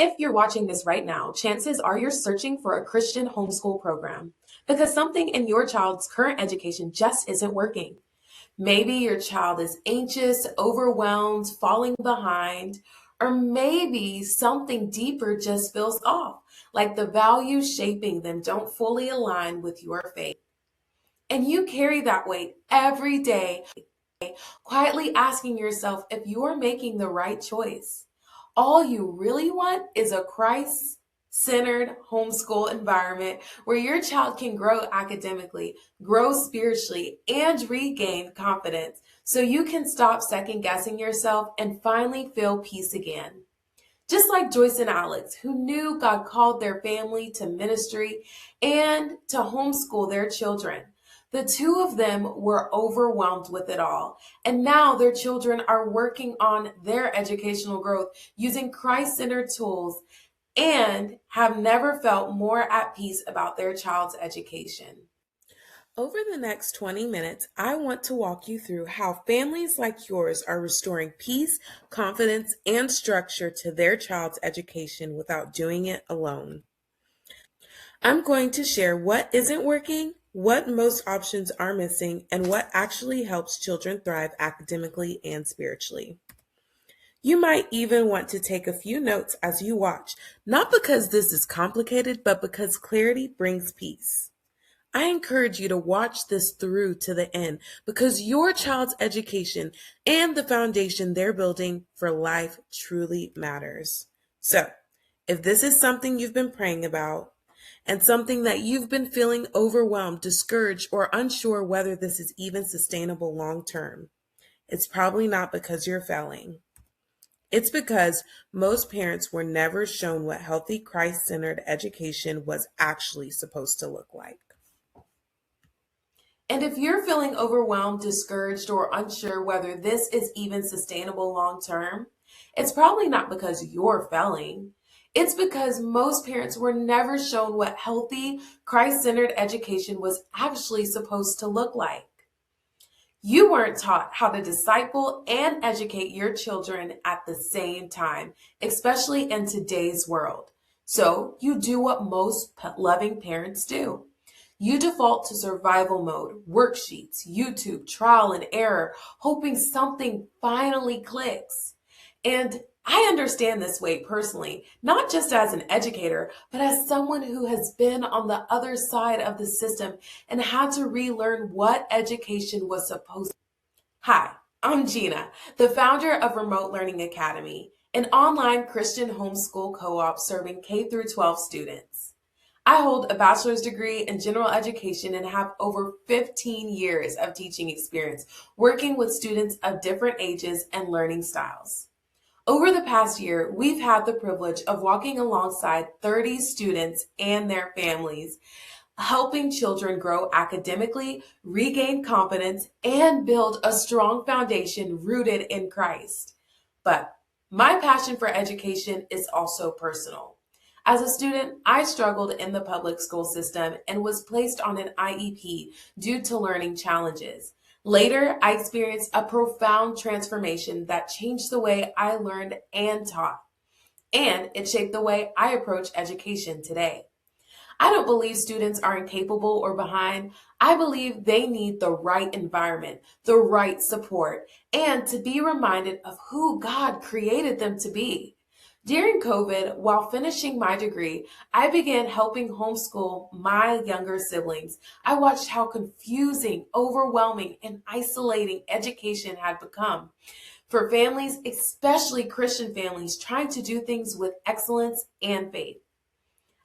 If you're watching this right now, chances are you're searching for a Christian homeschool program because something in your child's current education just isn't working. Maybe your child is anxious, overwhelmed, falling behind, or maybe something deeper just feels off, like the values shaping them don't fully align with your faith. And you carry that weight every day, quietly asking yourself if you're making the right choice. All you really want is a Christ centered homeschool environment where your child can grow academically, grow spiritually, and regain confidence so you can stop second guessing yourself and finally feel peace again. Just like Joyce and Alex, who knew God called their family to ministry and to homeschool their children. The two of them were overwhelmed with it all, and now their children are working on their educational growth using Christ-centered tools and have never felt more at peace about their child's education. Over the next 20 minutes, I want to walk you through how families like yours are restoring peace, confidence, and structure to their child's education without doing it alone. I'm going to share what isn't working, what most options are missing, and what actually helps children thrive academically and spiritually. You might even want to take a few notes as you watch, not because this is complicated, but because clarity brings peace. I encourage you to watch this through to the end because your child's education and the foundation they're building for life truly matters. So, if this is something you've been praying about and something that you've been feeling overwhelmed, discouraged, or unsure whether this is even sustainable long term, it's probably not because you're failing. It's because most parents were never shown what healthy Christ-centered education was actually supposed to look like. And if you're feeling overwhelmed, discouraged, or unsure whether this is even sustainable long term, it's probably not because you're failing. It's because most parents were never shown what healthy, Christ-centered education was actually supposed to look like. You weren't taught how to disciple and educate your children at the same time, especially in today's world. So you do what most loving parents do. You default to survival mode, worksheets, YouTube, trial and error, hoping something finally clicks. And I understand this weight personally, not just as an educator, but as someone who has been on the other side of the system and had to relearn what education was supposed to be. Hi, I'm Gina, the founder of Remote Learning Academy, an online Christian homeschool co-op serving K through 12 students. I hold a bachelor's degree in general education and have over 15 years of teaching experience working with students of different ages and learning styles. Over the past year, we've had the privilege of walking alongside 30 students and their families, helping children grow academically, regain confidence, and build a strong foundation rooted in Christ. But my passion for education is also personal. As a student, I struggled in the public school system and was placed on an IEP due to learning challenges. Later, I experienced a profound transformation that changed the way I learned and taught, and it shaped the way I approach education today. I don't believe students are incapable or behind. I believe they need the right environment, the right support, and to be reminded of who God created them to be. During COVID, while finishing my degree, I began helping homeschool my younger siblings. I watched how confusing, overwhelming, and isolating education had become for families, especially Christian families, trying to do things with excellence and faith.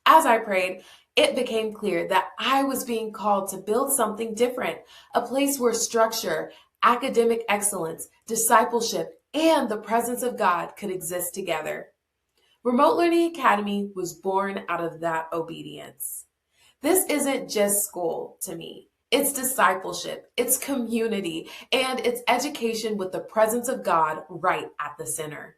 As I prayed, it became clear that I was being called to build something different, a place where structure, academic excellence, discipleship, and the presence of God could exist together. Remote Learning Academy was born out of that obedience. This isn't just school to me. It's discipleship, it's community, and it's education with the presence of God right at the center.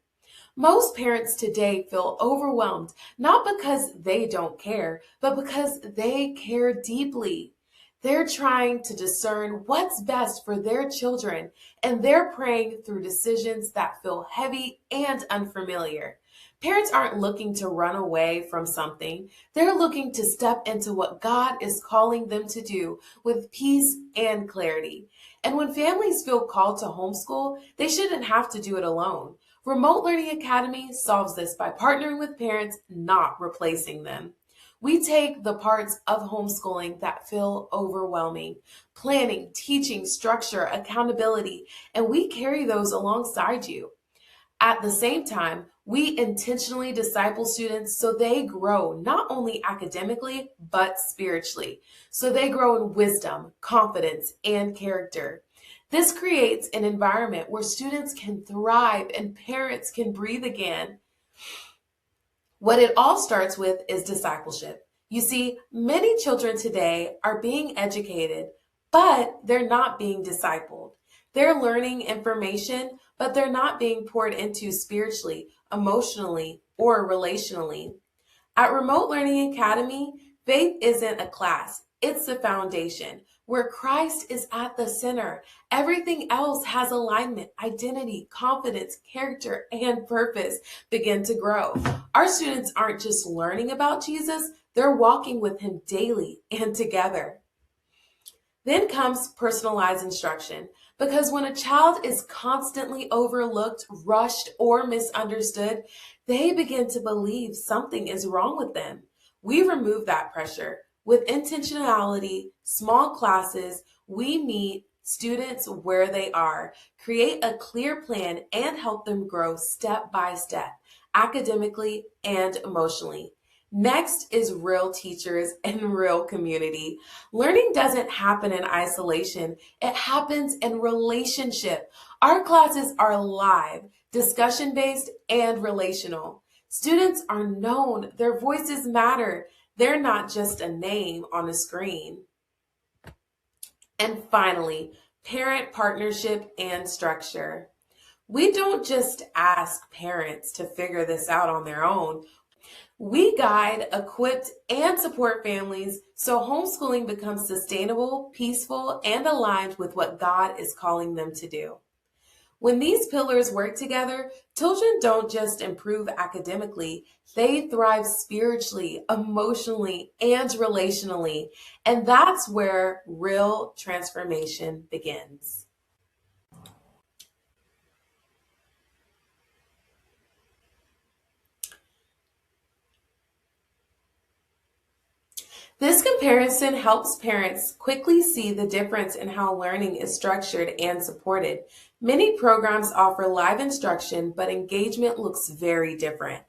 Most parents today feel overwhelmed, not because they don't care, but because they care deeply. They're trying to discern what's best for their children, and they're praying through decisions that feel heavy and unfamiliar. Parents aren't looking to run away from something. They're looking to step into what God is calling them to do with peace and clarity. And when families feel called to homeschool, they shouldn't have to do it alone. Remote Learning Academy solves this by partnering with parents, not replacing them. We take the parts of homeschooling that feel overwhelming, planning, teaching, structure, accountability, and we carry those alongside you. At the same time, we intentionally disciple students so they grow not only academically, but spiritually. So they grow in wisdom, confidence, and character. This creates an environment where students can thrive and parents can breathe again. What it all starts with is discipleship. You see, many children today are being educated, but they're not being discipled. They're learning information, but they're not being poured into spiritually, emotionally, or relationally. At Remote Learning Academy, faith isn't a class, it's the foundation where Christ is at the center. Everything else has alignment, identity, confidence, character, and purpose begin to grow. Our students aren't just learning about Jesus, they're walking with him daily and together. Then comes personalized instruction. Because when a child is constantly overlooked, rushed, or misunderstood, they begin to believe something is wrong with them. We remove that pressure. With intentionality, small classes, we meet students where they are, create a clear plan, and help them grow step by step, academically and emotionally. Next is real teachers and real community. Learning doesn't happen in isolation. It happens in relationship. Our classes are live, discussion-based, and relational. Students are known. Their voices matter. They're not just a name on a screen. And finally, parent partnership and structure. We don't just ask parents to figure this out on their own. We guide, equip, and support families so homeschooling becomes sustainable, peaceful, and aligned with what God is calling them to do. When these pillars work together, children don't just improve academically, they thrive spiritually, emotionally, and relationally. And that's where real transformation begins. This comparison helps parents quickly see the difference in how learning is structured and supported. Many programs offer live instruction, but engagement looks very different.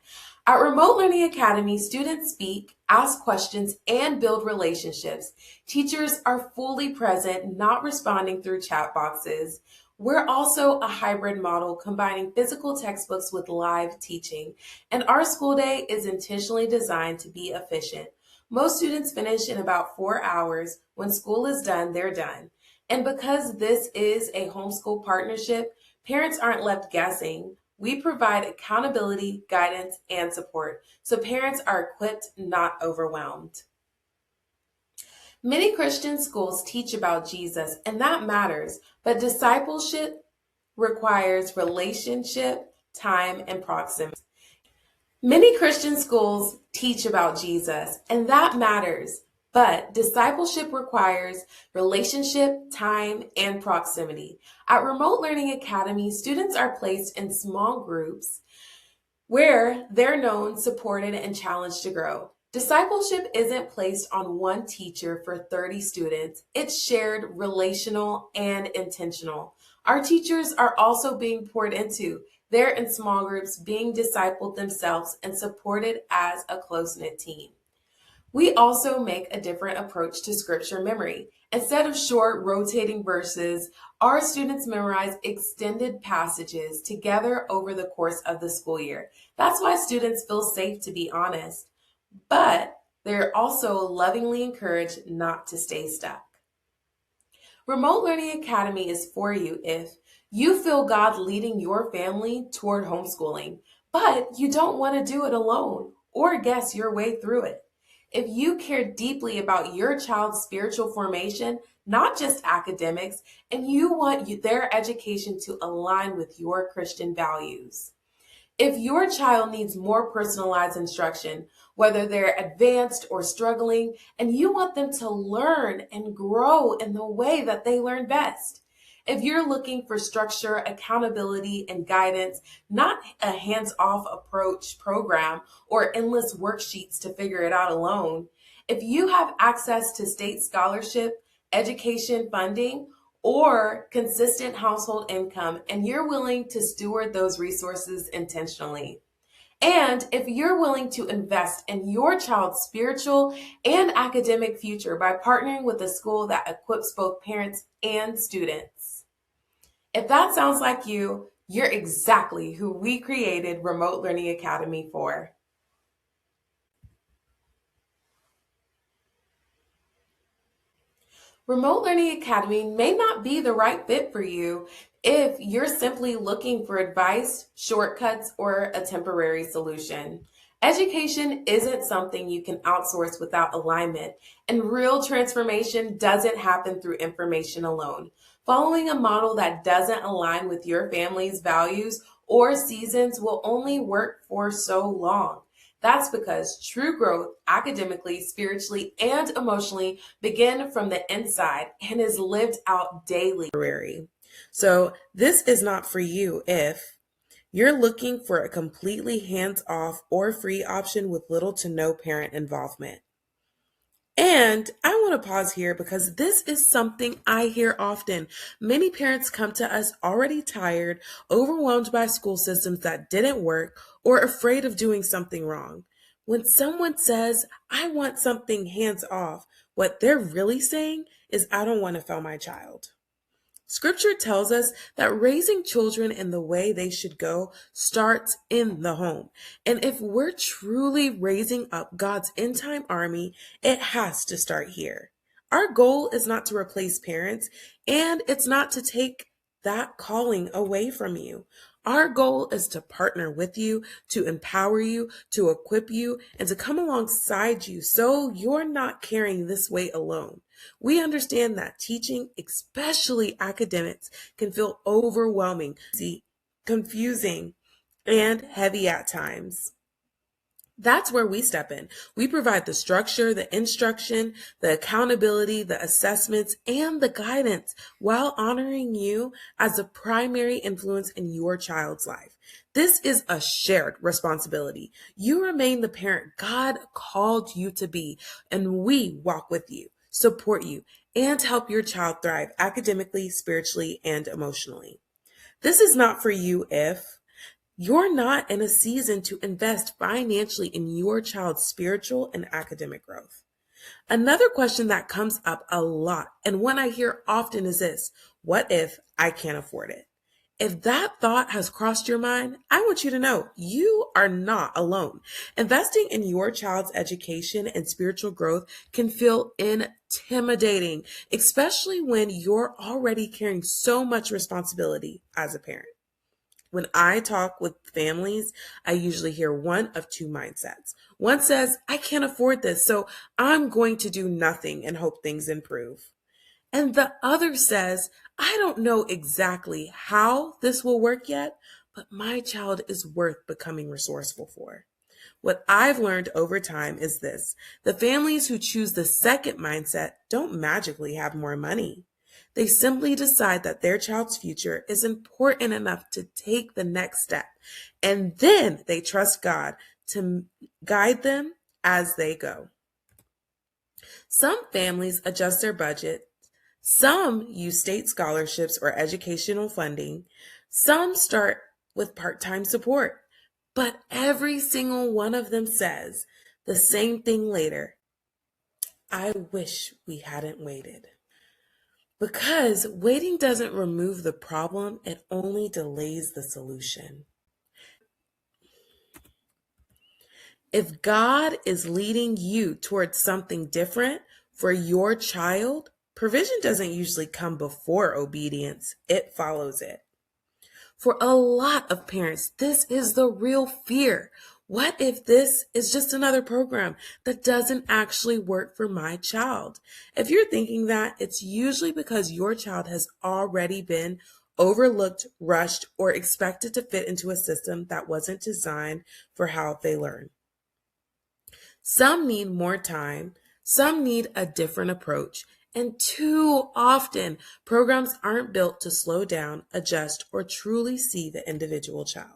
At Remote Learning Academy, students speak, ask questions, and build relationships. Teachers are fully present, not responding through chat boxes. We're also a hybrid model combining physical textbooks with live teaching, and our school day is intentionally designed to be efficient. Most students finish in about 4 hours. When school is done, they're done. And because this is a homeschool partnership, parents aren't left guessing. We provide accountability, guidance, and support, so parents are equipped, not overwhelmed. Many Christian schools teach about Jesus, and that matters, but discipleship requires relationship, time, and proximity. Many Christian schools teach about Jesus, and that matters, but discipleship requires relationship, time, and proximity. At Remote Learning Academy, students are placed in small groups where they're known, supported, and challenged to grow. Discipleship isn't placed on one teacher for 30 students. It's shared, relational, and intentional. Our teachers are also being poured into. They're in small groups, being discipled themselves and supported as a close-knit team. We also make a different approach to scripture memory. Instead of short, rotating verses, our students memorize extended passages together over the course of the school year. That's why students feel safe to be honest, but they're also lovingly encouraged not to stay stuck. Remote Learning Academy is for you if you feel God leading your family toward homeschooling, but you don't want to do it alone or guess your way through it. If you care deeply about your child's spiritual formation, not just academics, and you want their education to align with your Christian values. If your child needs more personalized instruction, whether they're advanced or struggling, and you want them to learn and grow in the way that they learn best. If you're looking for structure, accountability, and guidance, not a hands off approach program or endless worksheets to figure it out alone. If you have access to state scholarship, education funding, or consistent household income, and you're willing to steward those resources intentionally. And if you're willing to invest in your child's spiritual and academic future by partnering with a school that equips both parents and students. If that sounds like you, you're exactly who we created Remote Learning Academy for. Remote Learning Academy may not be the right fit for you if you're simply looking for advice, shortcuts, or a temporary solution. Education isn't something you can outsource without alignment, and real transformation doesn't happen through information alone. Following a model that doesn't align with your family's values or seasons will only work for so long. That's because true growth, academically, spiritually, and emotionally, begin from the inside and is lived out daily. So this is not for you if you're looking for a completely hands-off or free option with little to no parent involvement. And I want to pause here because this is something I hear often. Many parents come to us already tired, overwhelmed by school systems that didn't work, or afraid of doing something wrong. When someone says, I want something hands off, what they're really saying is, I don't want to fail my child. Scripture tells us that raising children in the way they should go starts in the home. And if we're truly raising up God's end-time army, it has to start here. Our goal is not to replace parents, and it's not to take that calling away from you. Our goal is to partner with you, to empower you, to equip you, and to come alongside you so you're not carrying this weight alone. We understand that teaching, especially academics, can feel overwhelming, confusing, and heavy at times. That's where we step in. We provide the structure, the instruction, the accountability, the assessments, and the guidance while honoring you as the primary influence in your child's life. This is a shared responsibility. You remain the parent God called you to be, and we walk with you, support you, and help your child thrive academically, spiritually, and emotionally. This is not for you if you're not in a season to invest financially in your child's spiritual and academic growth. Another question that comes up a lot, and one I hear often, is this: what if I can't afford it? If that thought has crossed your mind, I want you to know you are not alone. Investing in your child's education and spiritual growth can feel intimidating, especially when you're already carrying so much responsibility as a parent. When I talk with families, I usually hear one of two mindsets. One says, I can't afford this, so I'm going to do nothing and hope things improve. And the other says, I don't know exactly how this will work yet, but my child is worth becoming resourceful for. What I've learned over time is this: the families who choose the second mindset don't magically have more money. They simply decide that their child's future is important enough to take the next step, and then they trust God to guide them as they go. Some families adjust their budget. Some use state scholarships or educational funding. Some start with part-time support. But every single one of them says the same thing later: I wish we hadn't waited. Because waiting doesn't remove the problem, it only delays the solution. If God is leading you towards something different for your child, provision doesn't usually come before obedience, it follows it. For a lot of parents, this is the real fear. What if this is just another program that doesn't actually work for my child? If you're thinking that, it's usually because your child has already been overlooked, rushed, or expected to fit into a system that wasn't designed for how they learn. Some need more time, some need a different approach, and too often, programs aren't built to slow down, adjust, or truly see the individual child.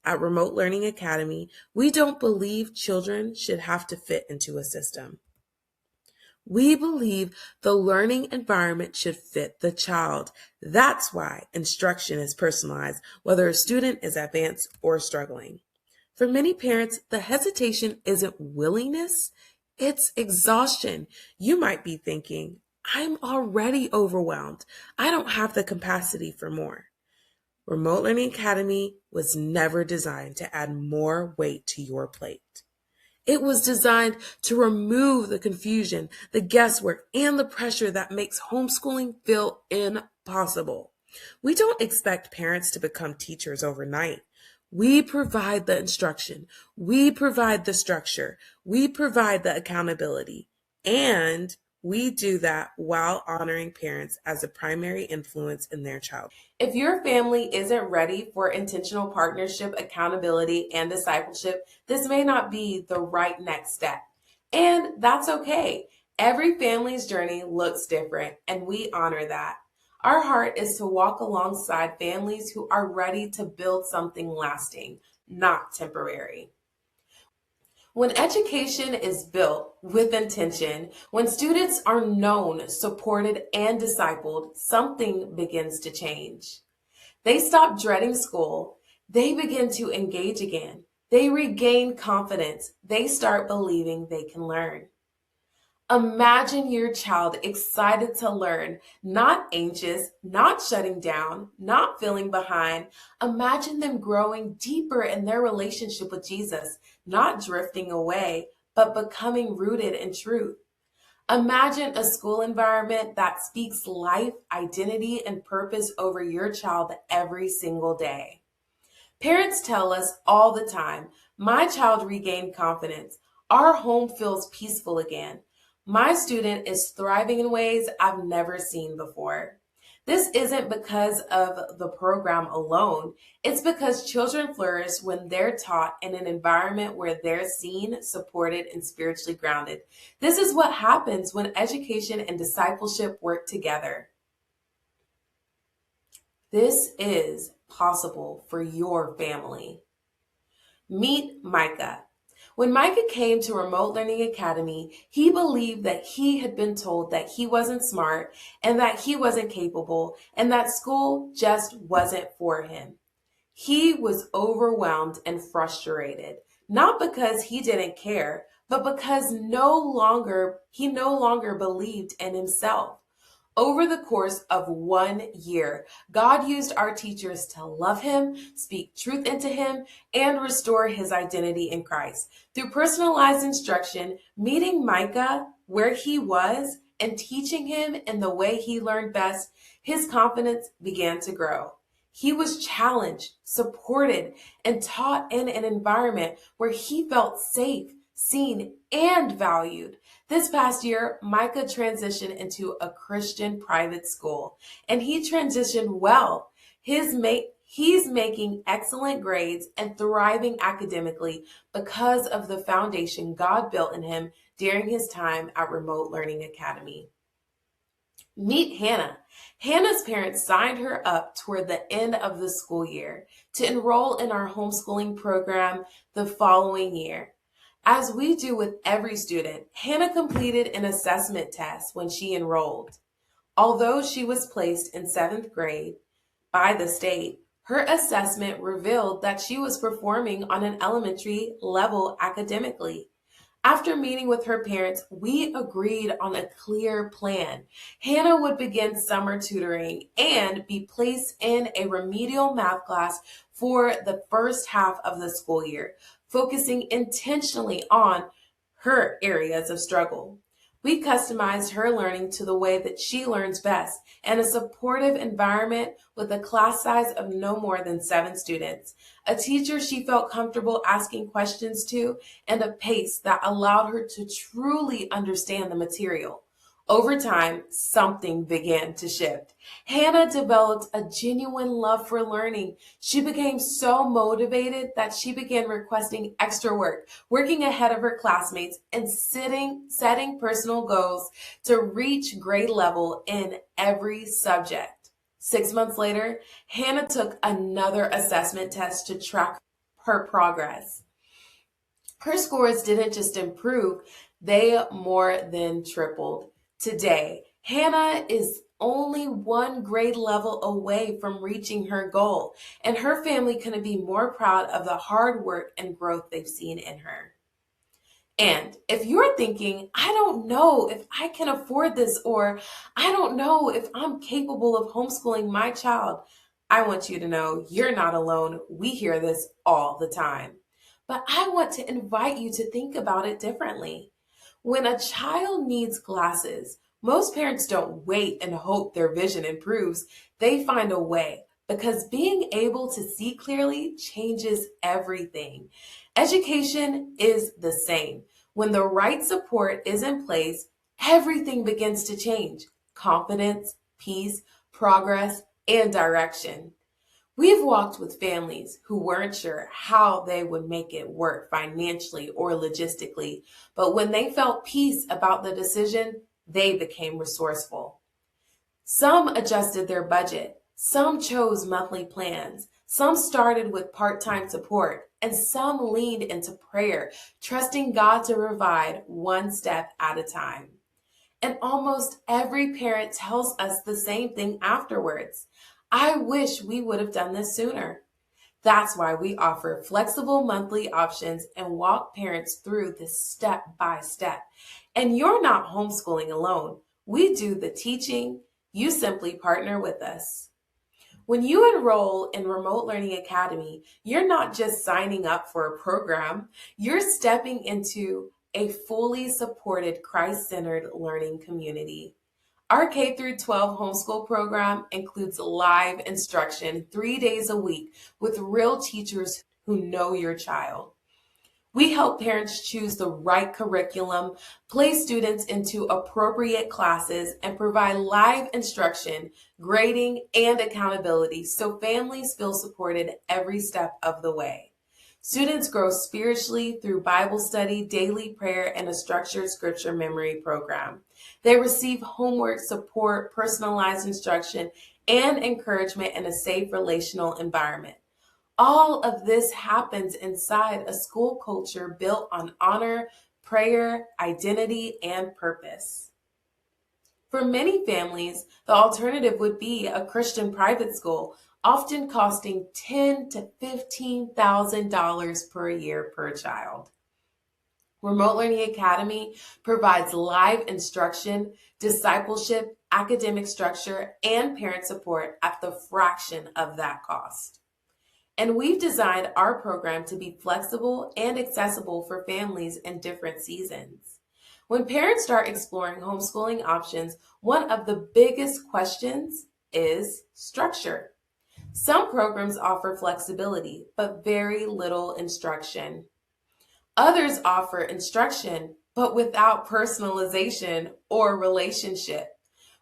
At Remote Learning Academy, we don't believe children should have to fit into a system. We believe the learning environment should fit the child. That's why instruction is personalized, whether a student is advanced or struggling. For many parents, the hesitation isn't willingness, it's exhaustion. You might be thinking, I'm already overwhelmed. I don't have the capacity for more. Remote Learning Academy was never designed to add more weight to your plate. It was designed to remove the confusion, the guesswork, and the pressure that makes homeschooling feel impossible. We don't expect parents to become teachers overnight. We provide the instruction, we provide the structure, we provide the accountability, and we do that while honoring parents as a primary influence in their child. If your family isn't ready for intentional partnership, accountability, and discipleship, this may not be the right next step. And that's okay. Every family's journey looks different, and we honor that. Our heart is to walk alongside families who are ready to build something lasting, not temporary. When education is built with intention, when students are known, supported, and discipled, something begins to change. They stop dreading school. They begin to engage again. They regain confidence. They start believing they can learn. Imagine your child excited to learn, not anxious, not shutting down, not feeling behind. Imagine them growing deeper in their relationship with Jesus, not drifting away, but becoming rooted in truth. Imagine a school environment that speaks life, identity, and purpose over your child every single day. Parents tell us all the time, my child regained confidence. Our home feels peaceful again. My student is thriving in ways I've never seen before. This isn't because of the program alone. It's because children flourish when they're taught in an environment where they're seen, supported, and spiritually grounded. This is what happens when education and discipleship work together. This is possible for your family. Meet Micah. When Micah came to Remote Learning Academy, he believed that he had been told that he wasn't smart and that he wasn't capable and that school just wasn't for him. He was overwhelmed and frustrated, not because he didn't care, but because he no longer believed in himself. Over the course of 1 year, God used our teachers to love him, speak truth into him, and restore his identity in Christ. Through personalized instruction, meeting Micah where he was and teaching him in the way he learned best, his confidence began to grow. He was challenged, supported, and taught in an environment where he felt safe, seen, and valued. This past year, Micah transitioned into a Christian private school, and he transitioned well. He's making excellent grades and thriving academically because of the foundation God built in him during his time at Remote Learning Academy. Meet Hannah. Hannah's parents signed her up toward the end of the school year to enroll in our homeschooling program the following year. As we do with every student, Hannah completed an assessment test when she enrolled. Although she was placed in 7th grade by the state, her assessment revealed that she was performing on an elementary level academically. After meeting with her parents, we agreed on a clear plan. Hannah would begin summer tutoring and be placed in a remedial math class for the first half of the school year, focusing intentionally on her areas of struggle. We customized her learning to the way that she learns best and a supportive environment with a class size of no more than 7 students, a teacher she felt comfortable asking questions to, and a pace that allowed her to truly understand the material. Over time, something began to shift. Hannah developed a genuine love for learning. She became so motivated that she began requesting extra work, working ahead of her classmates, and setting personal goals to reach grade level in every subject. 6 months later, Hannah took another assessment test to track her progress. Her scores didn't just improve, they more than tripled. Today, Hannah is only one grade level away from reaching her goal, and her family couldn't be more proud of the hard work and growth they've seen in her. And if you're thinking, I don't know if I can afford this, or I don't know if I'm capable of homeschooling my child, I want you to know you're not alone. We hear this all the time. But I want to invite you to think about it differently. When a child needs glasses, most parents don't wait and hope their vision improves. They find a way because being able to see clearly changes everything. Education is the same. When the right support is in place, everything begins to change. Confidence, peace, progress, and direction. We've walked with families who weren't sure how they would make it work financially or logistically, but when they felt peace about the decision, they became resourceful. Some adjusted their budget, some chose monthly plans, some started with part-time support, and some leaned into prayer, trusting God to provide one step at a time. And almost every parent tells us the same thing afterwards. I wish we would have done this sooner. That's why we offer flexible monthly options and walk parents through this step by step. And you're not homeschooling alone. We do the teaching. You simply partner with us. When you enroll in Remote Learning Academy, you're not just signing up for a program, you're stepping into a fully supported Christ-centered learning community. Our K through 12 homeschool program includes live instruction 3 days a week with real teachers who know your child. We help parents choose the right curriculum, place students into appropriate classes, and provide live instruction, grading, and accountability so families feel supported every step of the way. Students grow spiritually through Bible study, daily prayer, and a structured scripture memory program. They receive homework support, personalized instruction, and encouragement in a safe relational environment. All of this happens inside a school culture built on honor, prayer, identity, and purpose. For many families, the alternative would be a Christian private school, often costing $10,000 to $15,000 per year per child. Remote Learning Academy provides live instruction, discipleship, academic structure, and parent support at the fraction of that cost. And we've designed our program to be flexible and accessible for families in different seasons. When parents start exploring homeschooling options, one of the biggest questions is structure. Some programs offer flexibility, but very little instruction. Others offer instruction, but without personalization or relationship.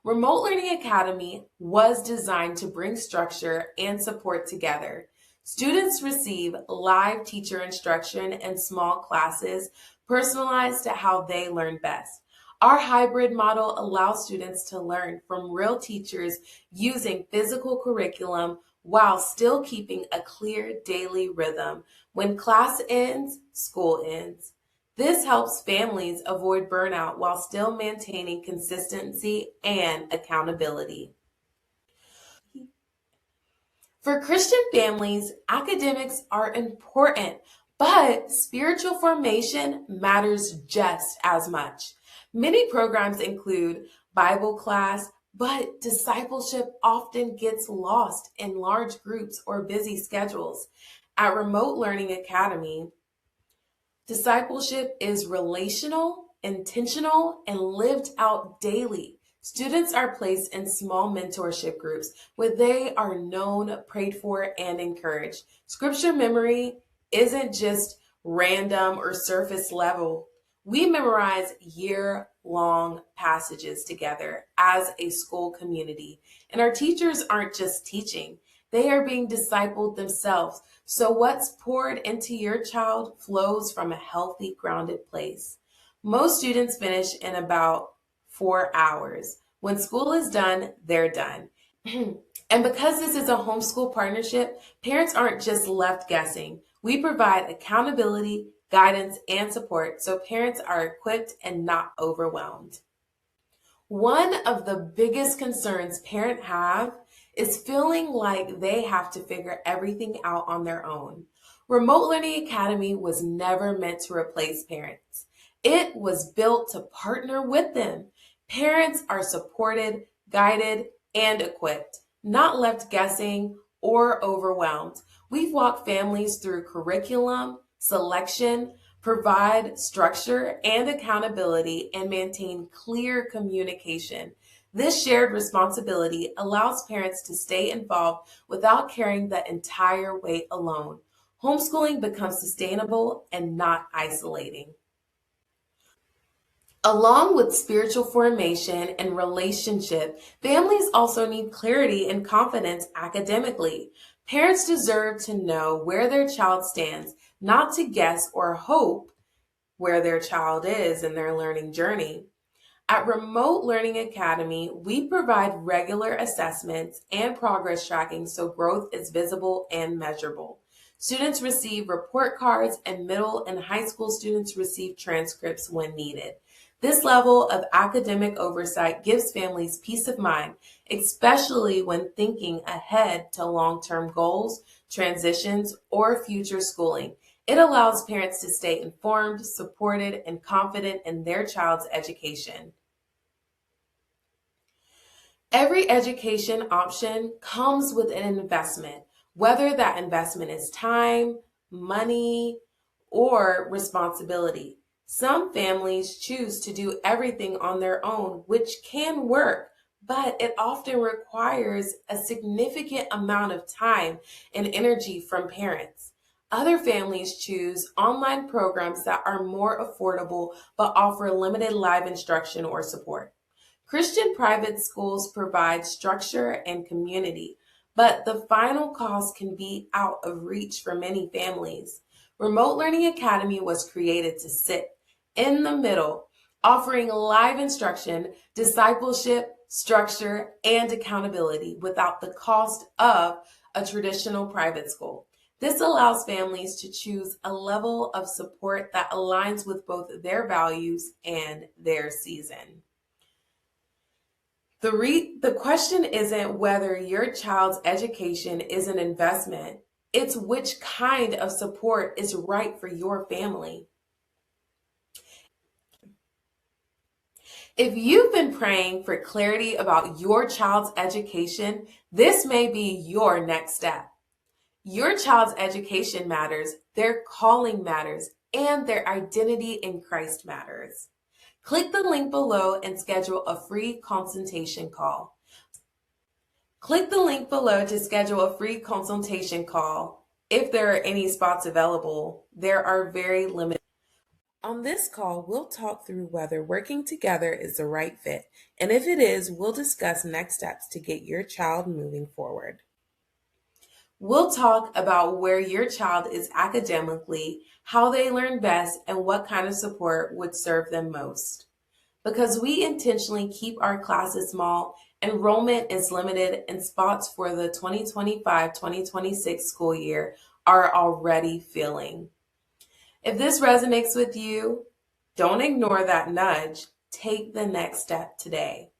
Remote Learning Academy was designed to bring structure and support together. Students receive live teacher instruction and small classes personalized to how they learn best. Our hybrid model allows students to learn from real teachers using physical curriculum while still keeping a clear daily rhythm. When class ends, school ends. This helps families avoid burnout while still maintaining consistency and accountability. For Christian families, academics are important, but spiritual formation matters just as much. Many programs include Bible class, but discipleship often gets lost in large groups or busy schedules. At Remote Learning Academy, discipleship is relational, intentional, and lived out daily. Students are placed in small mentorship groups where they are known, prayed for, and encouraged. Scripture memory isn't just random or surface level. We memorize year long passages together as a school community. And our teachers aren't just teaching, they are being discipled themselves. So what's poured into your child flows from a healthy, grounded place. Most students finish in about 4 hours. When school is done, they're done. And because this is a homeschool partnership, parents aren't just left guessing. We provide accountability, guidance, and support so parents are equipped and not overwhelmed. One of the biggest concerns parents have is feeling like they have to figure everything out on their own. Remote Learning Academy was never meant to replace parents. It was built to partner with them. Parents are supported, guided, and equipped, not left guessing or overwhelmed. We've walked families through curriculum, selection, provide structure and accountability, and maintain clear communication. This shared responsibility allows parents to stay involved without carrying the entire weight alone. Homeschooling becomes sustainable and not isolating. Along with spiritual formation and relationship, families also need clarity and confidence academically. Parents deserve to know where their child stands, not to guess or hope where their child is in their learning journey. At Remote Learning Academy, we provide regular assessments and progress tracking so growth is visible and measurable. Students receive report cards, and middle and high school students receive transcripts when needed. This level of academic oversight gives families peace of mind, especially when thinking ahead to long-term goals, transitions, or future schooling. It allows parents to stay informed, supported, and confident in their child's education. Every education option comes with an investment, whether that investment is time, money, or responsibility. Some families choose to do everything on their own, which can work, but it often requires a significant amount of time and energy from parents. Other families choose online programs that are more affordable but offer limited live instruction or support. Christian private schools provide structure and community, but the final cost can be out of reach for many families. Remote Learning Academy was created to sit in the middle, offering live instruction, discipleship, structure, and accountability without the cost of a traditional private school. This allows families to choose a level of support that aligns with both their values and their season. The question isn't whether your child's education is an investment, it's which kind of support is right for your family. If you've been praying for clarity about your child's education, this may be your next step. Your child's education matters, their calling matters, and their identity in Christ matters. Click the link below and schedule a free consultation call. Click the link below to schedule a free consultation call. If there are any spots available, there are very limited. On this call, we'll talk through whether working together is the right fit, and if it is, we'll discuss next steps to get your child moving forward. We'll talk about where your child is academically, how they learn best, and what kind of support would serve them most. Because we intentionally keep our classes small, enrollment is limited, and spots for the 2025-2026 school year are already filling. If this resonates with you, don't ignore that nudge. Take the next step today.